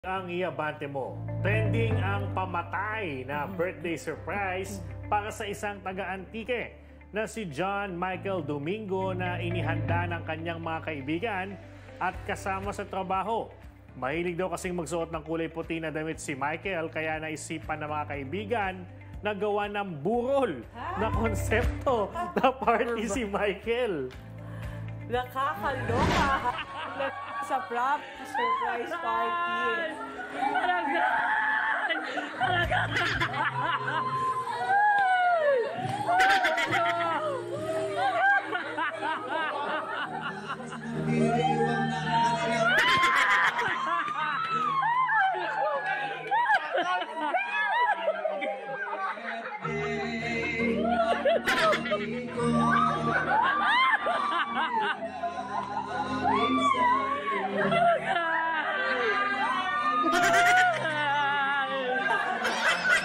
Ang iabante mo. Trending ang pamatay na birthday surprise para sa isang taga-antike na si John Michael Domingo na inihanda ng kanyang mga kaibigan at kasama sa trabaho. Mahilig daw kasing magsuot ng kulay puti na damit si Michael kaya naisipan ng mga kaibigan na gawa ng burol na konsepto na party si Michael. Nakakaloka sa prop surprise party.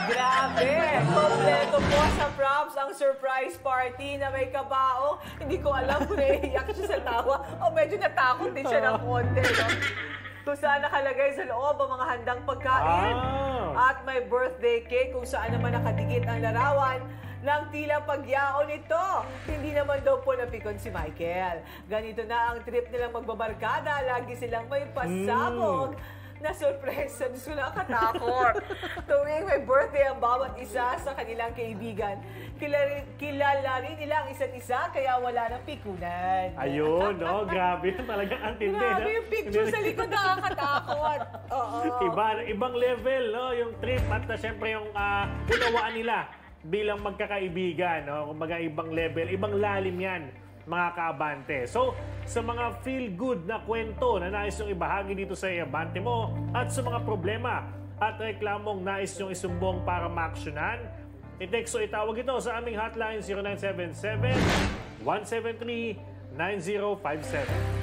Grabe! Kompleto po sa props ang surprise party na may kabao. Hindi ko alam kung naiiyak siya sa tawa o medyo natakot din siya ng konti. No? Kung saan nakalagay sa loob ang mga handang pagkain at may birthday cake kung saan naman nakadikit ang larawan ng tila pagyaon nito. Hindi naman daw po napikon si Michael. Ganito na ang trip nilang magbabarkada. Lagi silang may pasabog na sorpresa. Diyos ko, nakatakot. Tuwing may birthday ang bawat isa sa kanilang kaibigan, kilala rin nila ang isa't isa, kaya wala nang pikunan. Ayun, no? Grabe. Talagang antindi. Grabe yung picture sa likod, nakakatakot. Oo. Ibang level, no? Yung trip at syempre yung unawaan nila bilang magkakaibigan, no? Kumbaga ibang level, ibang lalim yan, mga kaabante. So, sa mga feel-good na kwento na nais yung ibahagi dito sa iabante mo at sa mga problema at reklamong nais yung isumbong para maaksyonan, i-text o itawag ito sa aming hotline 0977-173-9057.